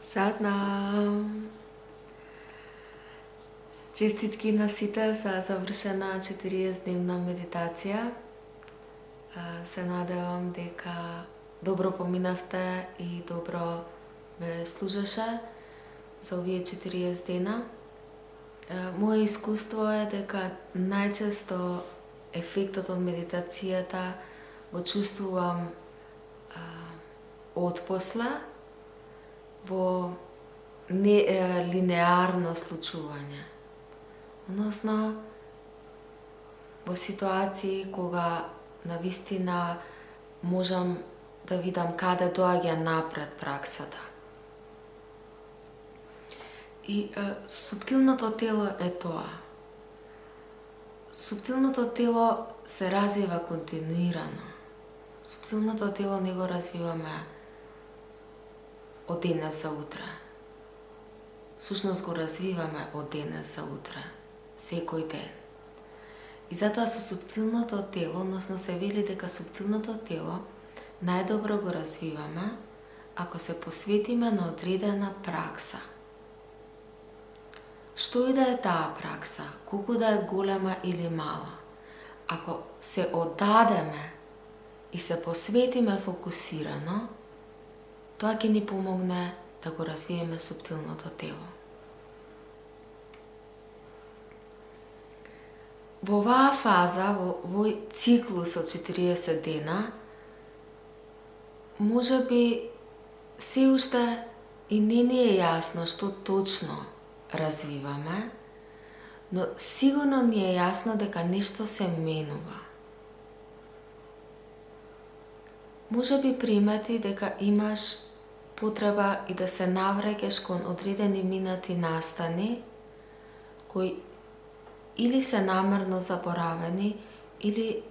Сатнам! Честитки на сите за завршена 40-дневна медитација. Се надевам дека добро поминавте и добро ве служеше за овие 40 дена. Моје искуство е дека најчесто ефектот од медитацијата го чувствувам отпосле во линеарно случување. Односно, во ситуации кога навистина можам да видам каде доаѓа напред праксата. И суптилното тело е тоа. Суптилното тело се развива континуирано. Суптилното тело не го развиваме од денес за утре. Всушност го развиваме од денес за утре, секој ден. И затоа со суптилното тело, односно се вели дека суптилното тело најдобро го развиваме ако се посветиме на одредена пракса. Што и да е таа пракса, колку да е голема или мала, ако се оддадеме и се посветиме фокусирано, тоа ќе ни помогне да го развиеме суптилното тело. Во оваа фаза, во овој циклус од 40 дена, може би се уште и не ни е јасно што точно развиваме, но сигурно ни е јасно дека нешто се менува. Може би примети дека имаш потреба и да се навраќаш кон одредени минати настани, кои или се намерно заборавени, или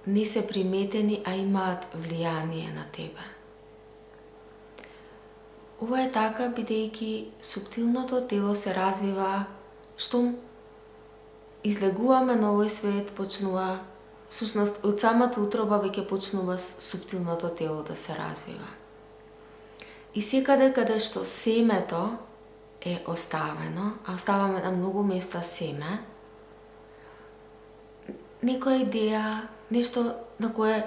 не се приметени, а имаат влијание на тебе. Ова е така бидејќи суптилното тело се развива штом излегуваме на овој свет, почнува, всушност од самата утроба веќе почнува суптилното тело да се развива. И секаде каде што семето е оставено, а оставаме на многу места семе, некоја идеја, нешто на кое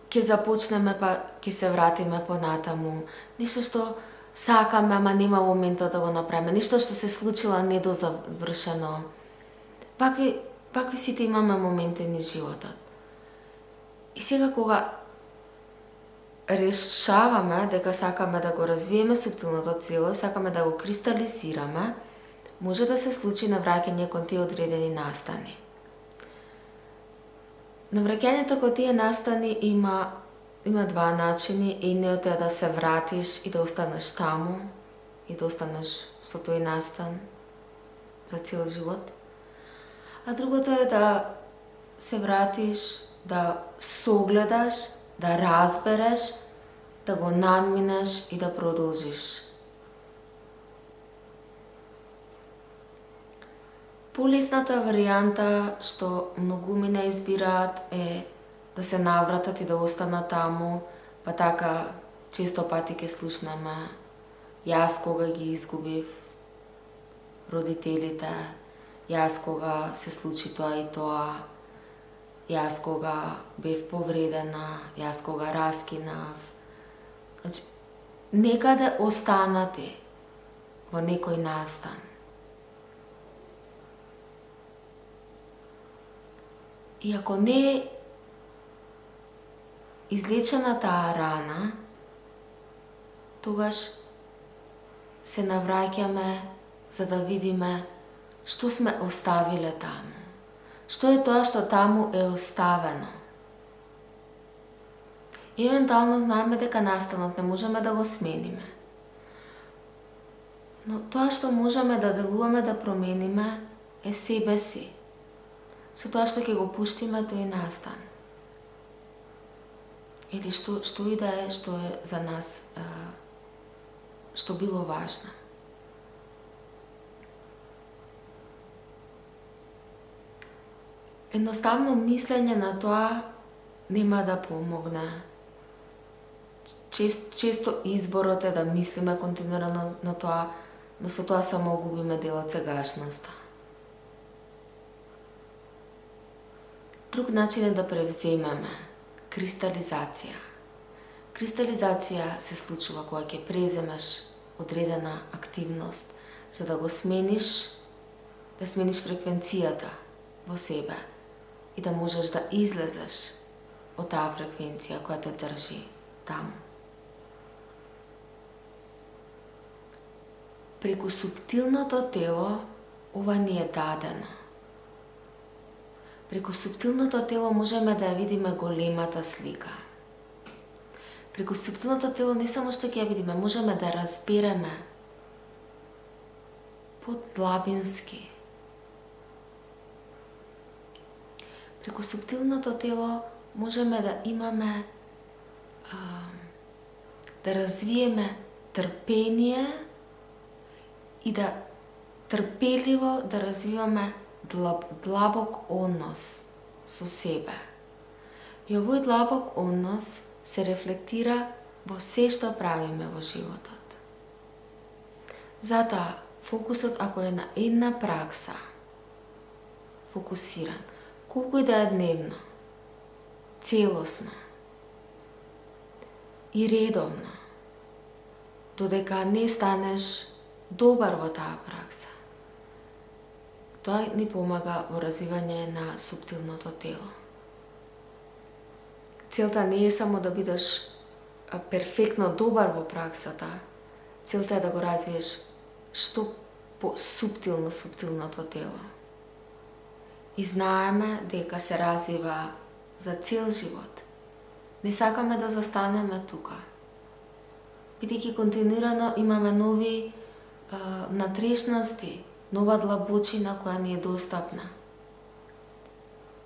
ќе започнеме па ќе се вратиме понатаму, нешто што сакаме, ама нема моментот да го направиме, нешто што се случила недозавршено. Вакви сите имаме моменти низ животот. И сега кога решаваме дека сакаме да го развиеме суптилното тело, сакаме да го кристализираме, може да се случи навраќање кон тие одредени настани. Навраќањето кон тие настани има два начини. Едниот е да се вратиш и да останеш таму и да останеш со тој настан за цел живот. А другото е да се вратиш, да согледаш, да разбереш, да го надминеш и да продолжиш. Полесната варијанта што многумина избираат е да се навратат и да останат таму, па така често пати ќе слушнеме: јас кога ги изгубив родителите, јас кога се случи тоа и тоа, јас кога бев повредена, јас кога раскинав. Значи, некаде останати во некој настан. И ако не е излечена таа рана, тогаш се навраќаме за да видиме што сме оставиле таму. Што е тоа што таму е оставено? Евентуално знаеме дека настанот не можеме да го смениме. Но тоа што можеме да делуваме да промениме е себе си. Со тоа што ќе го пуштиме тој настан. Или што и да е што е за нас, што било важно. Едноставно мислење на тоа нема да помогне. често изборот е да мислиме континуирано на тоа, но со тоа само губиме дел од сегашноста. Друг начин е да превземеме кристализација. Кристализација се случува кога ќе превземеш одредена активност за да го смениш, да смениш фреквенцијата во себе и да можеш да излезеш од таа фреквенција која те држи таму. Преку суптилното тело ова ни е дадено. Преку суптилното тело можеме да ја видиме големата слика. Преку суптилното тело не само што ќе ја видиме, можеме да разбереме подлабински. Преку суптилното тело можеме да имаме, да развиеме трпение и да трпеливо да развиваме длабок однос со себе. И овој длабок однос се рефлектира во се што правиме во животот. Затоа, фокусот ако е на една пракса, фокусиран, колку и да е дневно, целосно и редовно, додека не станеш добар во таа пракса, тоа ни помага во развивање на суптилното тело. Целта не е само да бидеш перфектно добар во праксата, целта е да го развиеш што суптилното тело. И знаеме дека се развива за цел живот. Не сакаме да застанеме тука. Бидејќи континуирано имаме нови натрешности, нова длабочина која ни е достапна.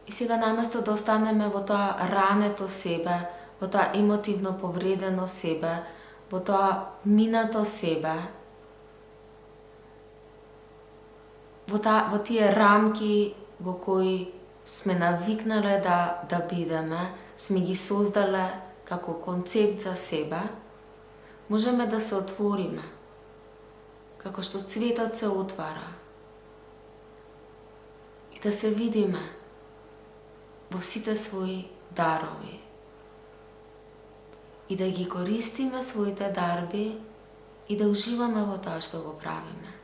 И сега наместо да останеме во тоа рането себе, во тоа емотивно повредено себе, во тоа минато себе, во тие рамки во кои сме навикнале да бидеме, сме ги создале како концепт за себе, можеме да се отвориме, како што цветот се отвара, и да се видиме во сите своји дарови и да ги користиме своите дарби и да уживаме во тоа што го правиме.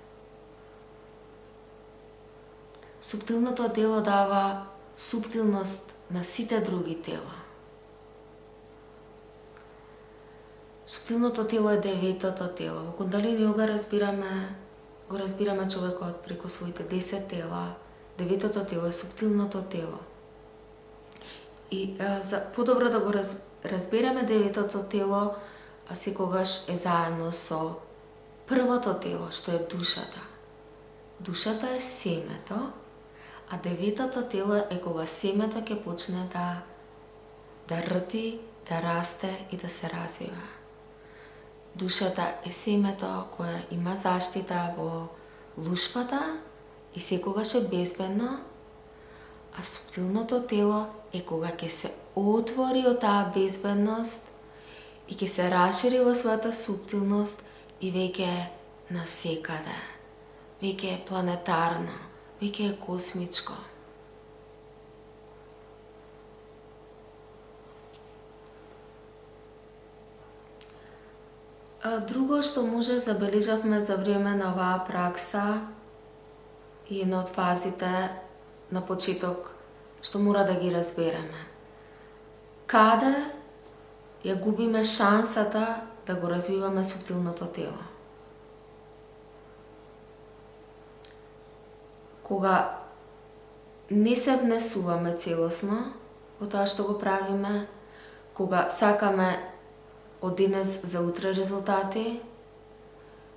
Суптилното тело дава суптилност на сите други тела. Суптилното тело е деветото тело. Во Кундалини йога го разбираме човекот преку своите 10 тела. Деветото тело е суптилното тело. И за подобро да го разбереме деветото тело, секогаш е заедно со првото тело, што е душата. Душата е семето, а деветото тело е кога семето ќе почне да рти, да расте и да се развива. Душата е семето кое има заштита во лушпата и секогаш е безбедно, а суптилното тело е кога ќе се отвори од таа безбедност и ќе се расшири во својата суптилност и веќе е насекаде, веќе е планетарно, веќе е космичко. Друго што може забележавме за време на оваа пракса и една од фазите на почеток што мора да ги разбереме. Каде ја губиме шансата да го развиваме суптилното тело? Кога не се внесуваме целосно во тоа што го правиме, кога сакаме од денес за утре резултати,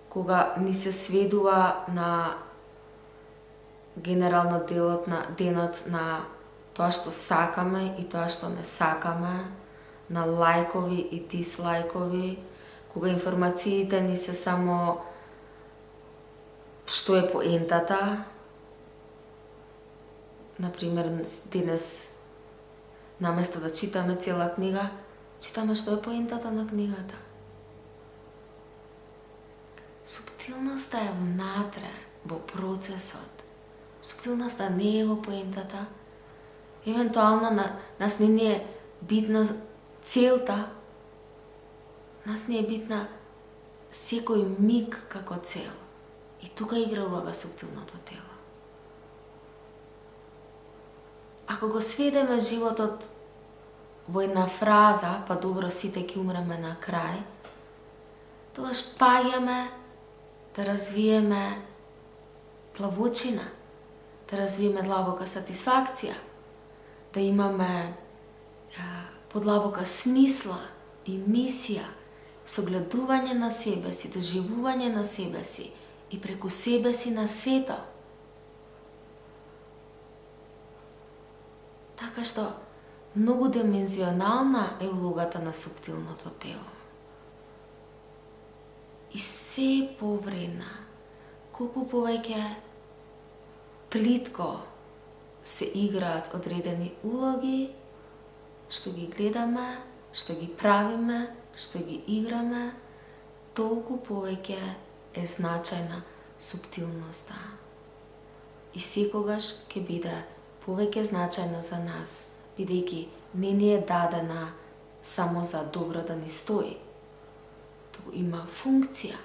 кога ни се сведува на генерално денот на тоа што сакаме и тоа што не сакаме, на лајкови и дислајкови, кога информациите ни се само што е поентата. Например, денес наместо да читаме цела книга, читаме што е поентата на книгата. Суптилноста е внатре, во процесот. Суптилноста не е во поентата. Евентуално нас не ни е битна целта, нас не е битна секој миг како цел. И тука игра улога суптилното тело. Ако го сведеме животот во една фраза, па добро сите ќе умреме на крај, тогаш паѓаме да развиеме длабочина, да развиеме длабока сатисфакција, да имаме подлабока смисла и мисија, согледување на себе си, доживување на себе си и преку себе си на сето. Така што многу димензионална е улогата на суптилното тело. И се повредна, колку повеќе плитко се играат одредени улоги, што ги гледаме, што ги правиме, што ги играме, толку повеќе е значајна суптилноста. И секогаш ќе биде повеќе значајна за нас, бидејќи не ни е дадена само за добро да ни стои, туку има функција.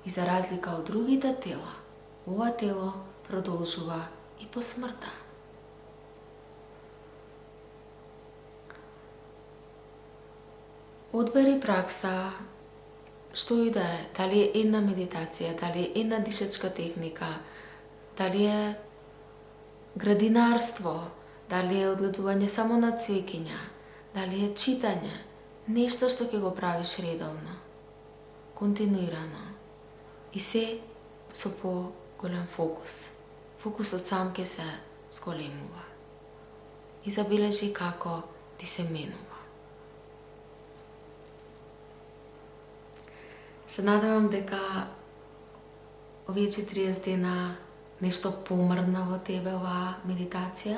И за разлика од другите тела, ова тело продолжува и по смртта. Одбери пракса, што и да е, дали е една медитација, дали е една дишечка техника, дали е градинарство, дали е одгледување само на цвеќиња, дали е читање, нешто што ќе го правиш редовно, континуирано и се со поголем фокус. Фокусот сам ќе се зголемува и забележи како ти се менува. Се надевам дека овие 40 дена нешто помрдна во тебе оваа медитација.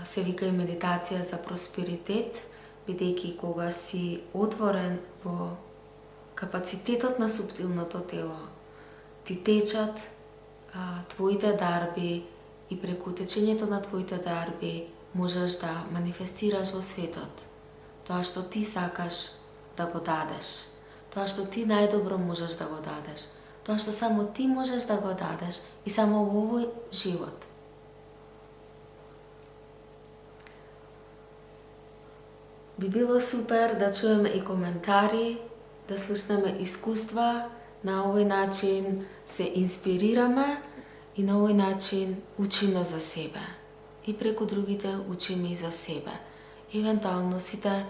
Се вика и медитација за просперитет, бидејќи кога си отворен во капацитетот на суптилното тело, ти течат твоите дарби и преку течењето на твоите дарби можеш да манифестираш во светот тоа што ти сакаш да го дадеш, тоа што ти најдобро можеш да го дадеш, тоа што само ти можеш да го дадеш и само во овој живот. Би било супер да чуеме и коментари, да слушнеме искуства, на овој начин се инспирираме и на овој начин учиме за себе. И преку другите учиме и за себе. Евентуално сите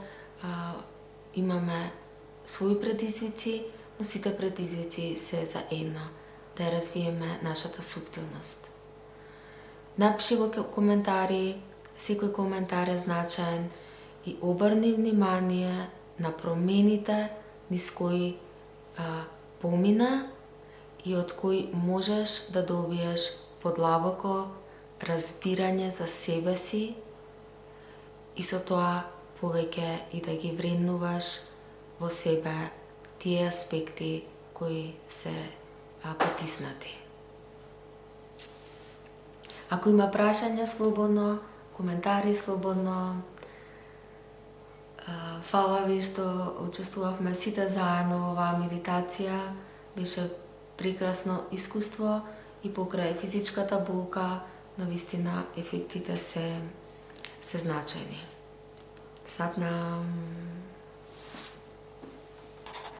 имаме своји предизвици, но сите предизвици се за едно, да ја развиеме нашата суптилност. Напиши во коментари, секој коментар е значаен и обрни внимание на промените низ кои помина и од кои можеш да добиеш подлабоко разбирање за себе си и со тоа повеќе и да ги вреднуваш во себе тие аспекти кои се потиснати. Ако има прашања слободно, коментари слободно, фала ви што учествувавме сите заедно во оваа медитација. Беше прекрасно искуство и покрај физичката болка, навистина ефектите се значајни. Сатнам!